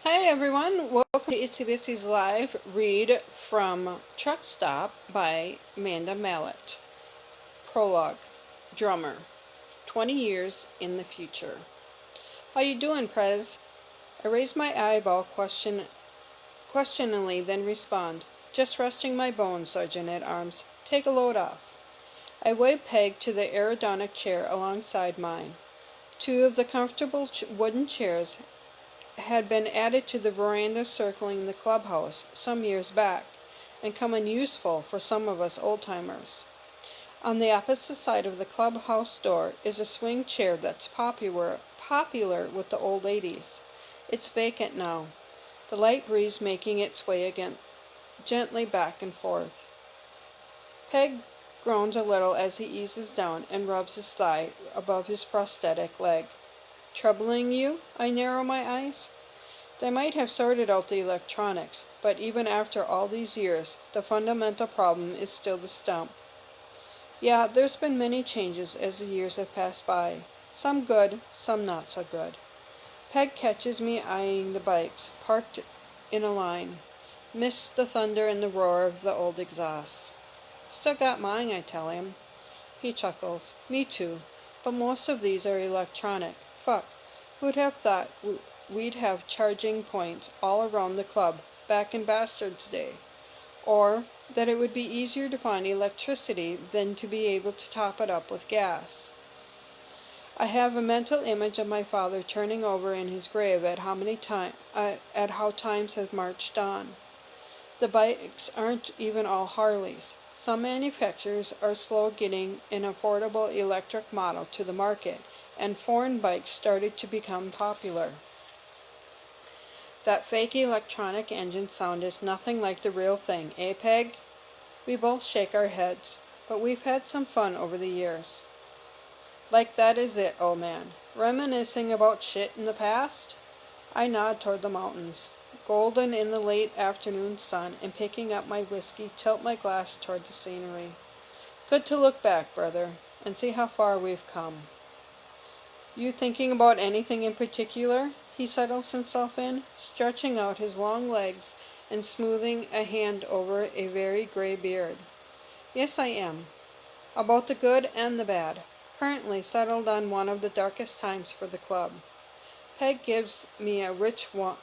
Hi everyone, welcome to Itsy Bitsy's live read from Truck Stop by Amanda Mallet. Prologue, Drummer, 20 years in the future. How you doing, Prez? I raise my eyeball questioningly, then respond. Just resting my bones, Sergeant at Arms. Take a load off. I wave Peg to the aerodynamic chair alongside mine. Two of the comfortable wooden chairs had been added to the veranda circling the clubhouse some years back, and come in useful for some of us old-timers. On the opposite side of the clubhouse door is a swing chair that's popular with the old ladies. It's vacant now, the light breeze making its way again gently back and forth. Peg groans a little as he eases down and rubs his thigh above his prosthetic leg. Troubling you? I narrow my eyes. They might have sorted out the electronics, but even after all these years, the fundamental problem is still the stump. Yeah, there's been many changes as the years have passed by. Some good, some not so good. Peg catches me eyeing the bikes, parked in a line. Missed the thunder and the roar of the old exhausts. Still got mine, I tell him. He chuckles. Me too. But most of these are electronic. Fuck. Who'd have thought we'd have charging points all around the club back in Bastard's day? Or that it would be easier to find electricity than to be able to top it up with gas. I have a mental image of my father turning over in his grave at how times have marched on. The bikes aren't even all Harleys. Some manufacturers are slow getting an affordable electric model to the market, and foreign bikes started to become popular. That fake electronic engine sound is nothing like the real thing, eh, Peg? We both shake our heads, but we've had some fun over the years. Like that is it, old man. Reminiscing about shit in the past? I nod toward the mountains, golden in the late afternoon sun, and picking up my whiskey, tilt my glass toward the scenery. Good to look back, brother, and see how far we've come. You thinking about anything in particular? He settles himself in, stretching out his long legs and smoothing a hand over a very gray beard. Yes, I am. About the good and the bad. Currently settled on one of the darkest times for the club. Peg gives me a which one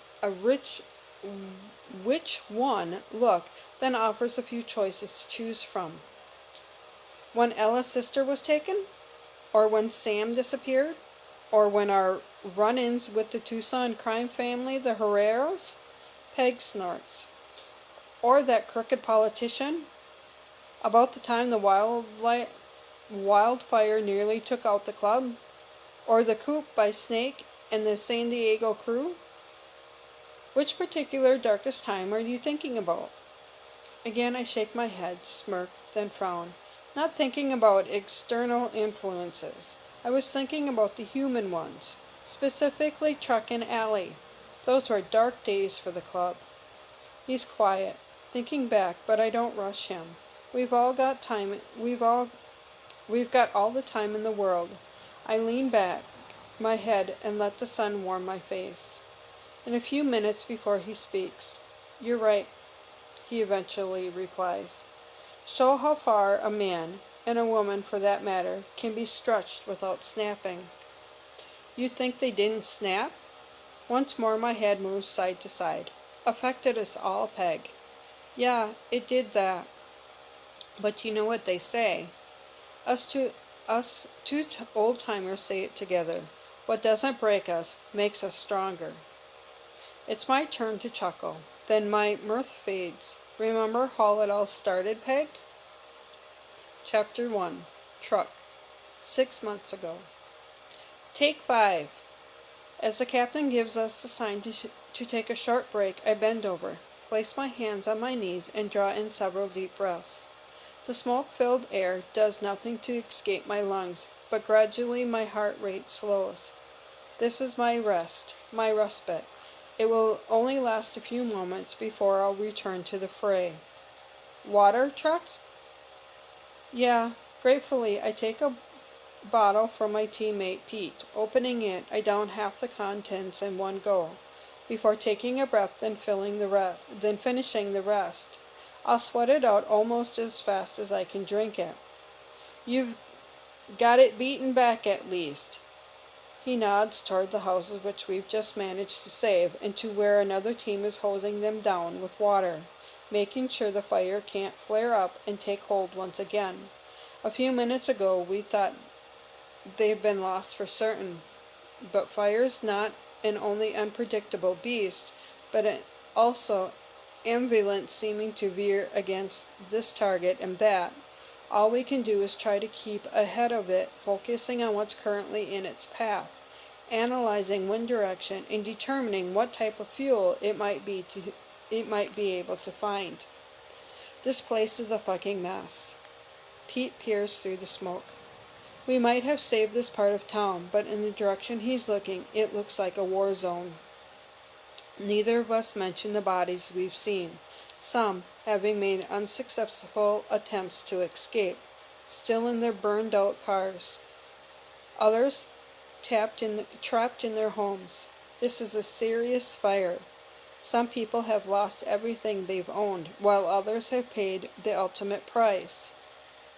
look, then offers a few choices to choose from. When Ella's sister was taken? Or when Sam disappeared? Or when our run-ins with the Tucson crime family, the Herreros? Peg snorts. Or that crooked politician? About the time the wildfire nearly took out the club? Or the coup by Snake and the San Diego crew? Which particular darkest time are you thinking about? Again I shake my head, smirk, then frown. Not thinking about external influences. I was thinking about the human ones, specifically Truck and Allie. Those were dark days for the club. He's quiet, thinking back, but I don't rush him. We've got all the time in the world. I lean back my head and let the sun warm my face. In a few minutes before he speaks, "You're right," he eventually replies. "Show how far a man, and a woman for that matter, can be stretched without snapping." You think they didn't snap? Once more my head moves side to side. Affected us all, Peg. Yeah, it did that. But you know what they say. Us two old-timers say it together. What doesn't break us makes us stronger. It's my turn to chuckle. Then my mirth fades. Remember how it all started, Peg? Chapter 1. Truck. 6 months ago. Take 5. As the captain gives us the sign to take a short break, I bend over, place my hands on my knees, and draw in several deep breaths. The smoke-filled air does nothing to escape my lungs, but gradually my heart rate slows. This is my rest, my respite. It will only last a few moments before I'll return to the fray. Water, Truck? Yeah. Gratefully, I take a bottle from my teammate Pete. Opening it, I down half the contents in one go. before taking a breath, then finishing the rest. I'll sweat it out almost as fast as I can drink it. You've got it beaten back at least. He nods toward the houses which we've just managed to save, and to where another team is hosing them down with water, making sure the fire can't flare up and take hold once again. A few minutes ago we thought they've been lost for certain, but fire's not an only unpredictable beast, but also ambivalent, seeming to veer against this target and that. All we can do is try to keep ahead of it, focusing on what's currently in its path, analyzing wind direction, and determining what type of fuel it might be able to find. This place is a fucking mess. Pete peers through the smoke. We might have saved this part of town, but in the direction he's looking, it looks like a war zone. Neither of us mention the bodies we've seen, some having made unsuccessful attempts to escape, still in their burned-out cars. Others trapped in their homes. This is a serious fire. Some people have lost everything they've owned, while others have paid the ultimate price.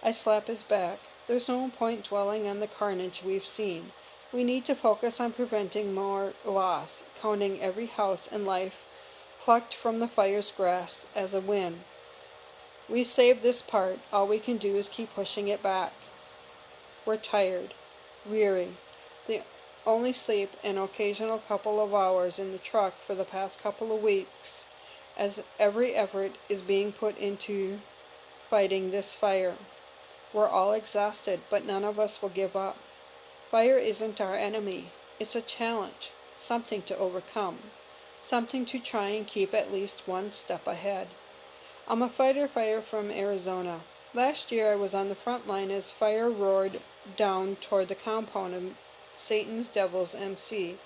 I slap his back. There's no point dwelling on the carnage we've seen. We need to focus on preventing more loss, counting every house and life plucked from the fire's grasp as a win. We saved this part. All we can do is keep pushing it back. We're tired, weary. The only sleep an occasional couple of hours in the truck for the past couple of weeks, as every effort is being put into fighting this fire. We're all exhausted, but none of us will give up. Fire isn't our enemy. It's a challenge, something to overcome, something to try and keep at least one step ahead. I'm a fighter from Arizona. Last year I was on the front line as fire roared down toward the compound of Satan's Devil's MC,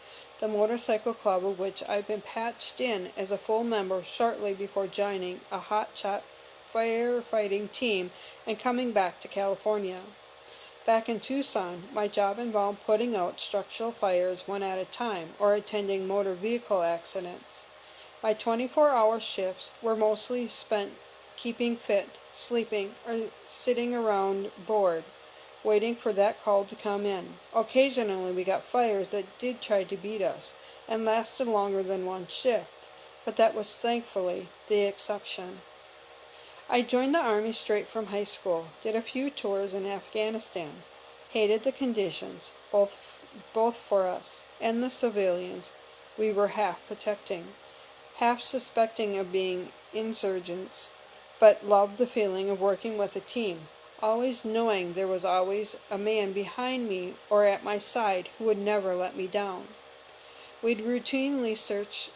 the motorcycle club of which I've been patched in as a full member shortly before joining a hotshot firefighting team and coming back to California. Back in Tucson, my job involved putting out structural fires one at a time or attending motor vehicle accidents. My 24-hour shifts were mostly spent keeping fit, sleeping, or sitting around bored, waiting for that call to come in. Occasionally we got fires that did try to beat us and lasted longer than one shift, but that was thankfully the exception. I joined the Army straight from high school, did a few tours in Afghanistan, hated the conditions, both for us and the civilians we were half protecting, half suspecting of being insurgents, but loved the feeling of working with a team, always knowing there was always a man behind me or at my side who would never let me down. We'd routinely search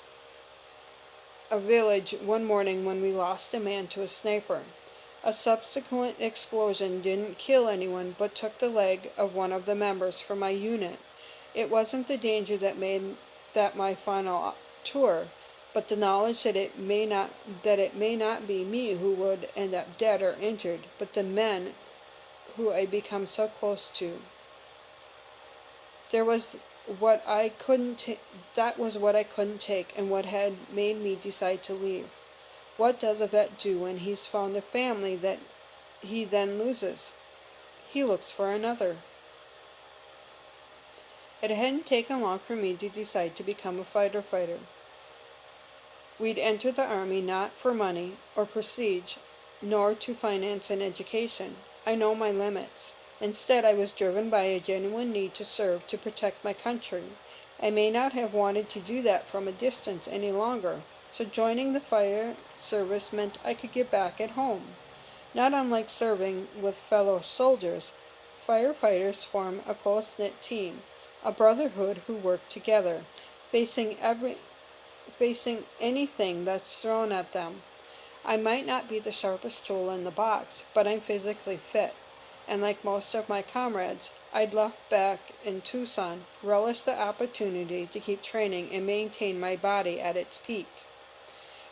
a village one morning when we lost a man to a sniper. A subsequent explosion didn't kill anyone but took the leg of one of the members from my unit. It wasn't the danger that made that my final tour, but the knowledge that it may not be me who would end up dead or injured, but the men who I become so close to. That was what I couldn't take and what had made me decide to leave. What does a vet do when he's found a family that he then loses? He looks for another. It hadn't taken long for me to decide to become a fighter. We'd entered the Army not for money or prestige, nor to finance an education. I know my limits. Instead, I was driven by a genuine need to serve, to protect my country. I may not have wanted to do that from a distance any longer, so joining the fire service meant I could get back at home. Not unlike serving with fellow soldiers, firefighters form a close-knit team, a brotherhood who work together, facing anything that's thrown at them. I might not be the sharpest tool in the box, but I'm physically fit, and like most of my comrades, I'd left back in Tucson, relished the opportunity to keep training and maintain my body at its peak.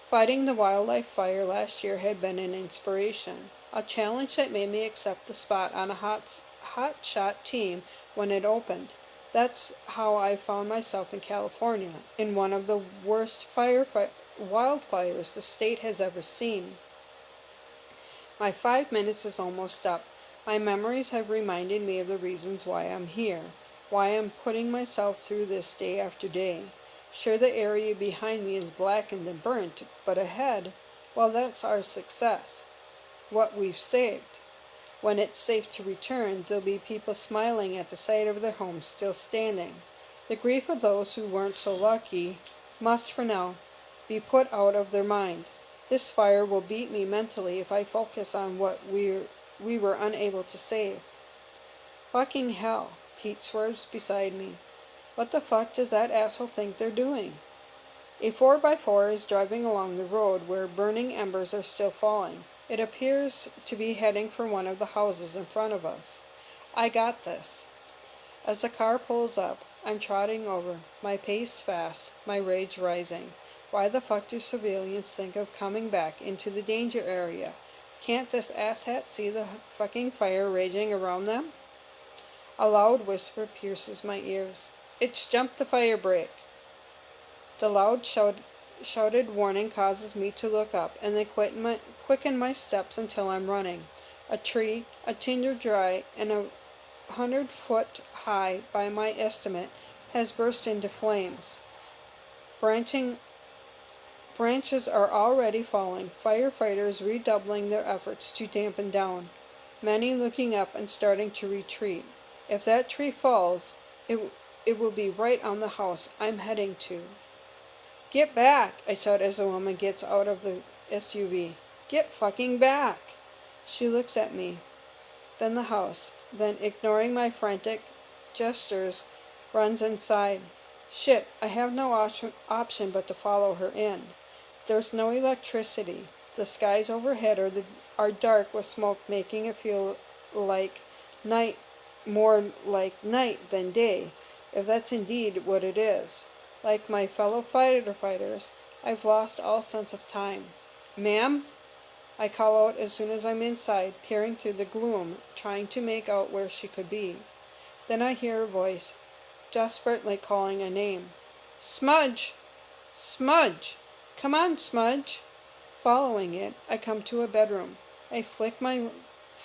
Fighting the wildlife fire last year had been an inspiration, a challenge that made me accept the spot on a hot shot team when it opened. That's how I found myself in California, in one of the worst wildfires the state has ever seen. My 5 minutes is almost up. My memories have reminded me of the reasons why I'm here, why I'm putting myself through this day after day. Sure, the area behind me is blackened and burnt, but ahead, well, that's our success, what we've saved. When it's safe to return, there'll be people smiling at the sight of their homes still standing. The grief of those who weren't so lucky must, for now, be put out of their mind. This fire will beat me mentally if I focus on what we were unable to save. Fucking hell, Pete swerves beside me. What the fuck does that asshole think they're doing? A 4x4 is driving along the road where burning embers are still falling. It appears to be heading for one of the houses in front of us. I got this. As the car pulls up, I'm trotting over, my pace fast, my rage rising. Why the fuck do civilians think of coming back into the danger area? Can't this asshat see the fucking fire raging around them? A loud whisper pierces my ears. It's jumped the fire break. The loud shouted warning causes me to look up, and then quicken my steps until I'm running. A tree, a tinder dry, and 100 foot high by my estimate, has burst into flames. Branches are already falling, firefighters redoubling their efforts to dampen down, many looking up and starting to retreat. If that tree falls, it will be right on the house I'm heading to. Get back, I shout as the woman gets out of the SUV. Get fucking back! She looks at me, then the house, then, ignoring my frantic gestures, runs inside. Shit, I have no option but to follow her in. There's no electricity. The skies overhead are dark with smoke, making it feel like night, more like night than day, if that's indeed what it is. Like my fellow fighters, I've lost all sense of time. Ma'am? I call out as soon as I'm inside, peering through the gloom, trying to make out where she could be. Then I hear a voice, desperately calling a name. Smudge! Smudge! Come on, Smudge! Following it, I come to a bedroom. I flick my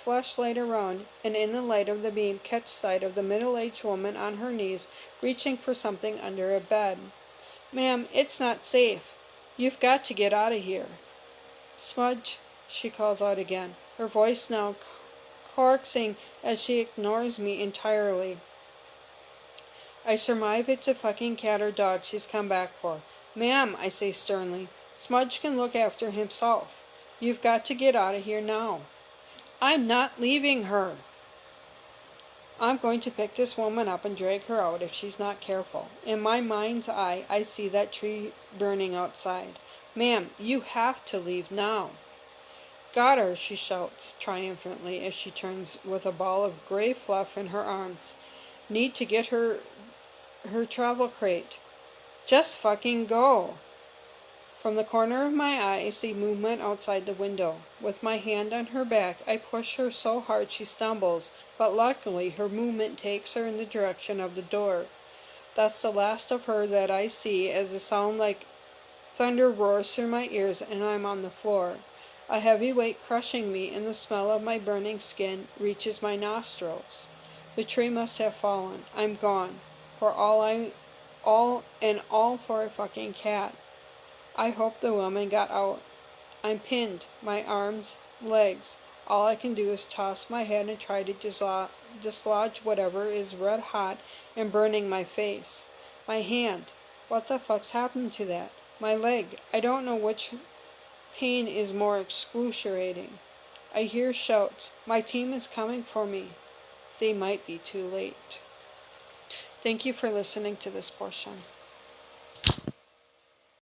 flashlight around, and in the light of the beam catch sight of the middle-aged woman on her knees, reaching for something under a bed. Ma'am, it's not safe. You've got to get out of here. Smudge, she calls out again, her voice now coaxing as she ignores me entirely. I surmise it's a fucking cat or dog she's come back for. Ma'am, I say sternly, Smudge can look after himself. You've got to get out of here now. I'm not leaving her. I'm going to pick this woman up and drag her out if she's not careful. In my mind's eye, I see that tree burning outside. Ma'am, you have to leave now. Got her, she shouts triumphantly as she turns with a ball of gray fluff in her arms. Need to get her travel crate. Just fucking go. From the corner of my eye, I see movement outside the window. With my hand on her back, I push her so hard she stumbles, but luckily her movement takes her in the direction of the door. That's the last of her that I see as a sound like thunder roars through my ears and I'm on the floor. A heavy weight crushing me and the smell of my burning skin reaches my nostrils. The tree must have fallen. I'm gone. For all for a fucking cat. I hope the woman got out. I'm pinned, my arms, legs. All I can do is toss my head and try to dislodge whatever is red hot and burning my face. My hand. What the fuck's happened to that? My leg. I don't know which pain is more excruciating. I hear shouts. My team is coming for me. They might be too late. Thank you for listening to this portion.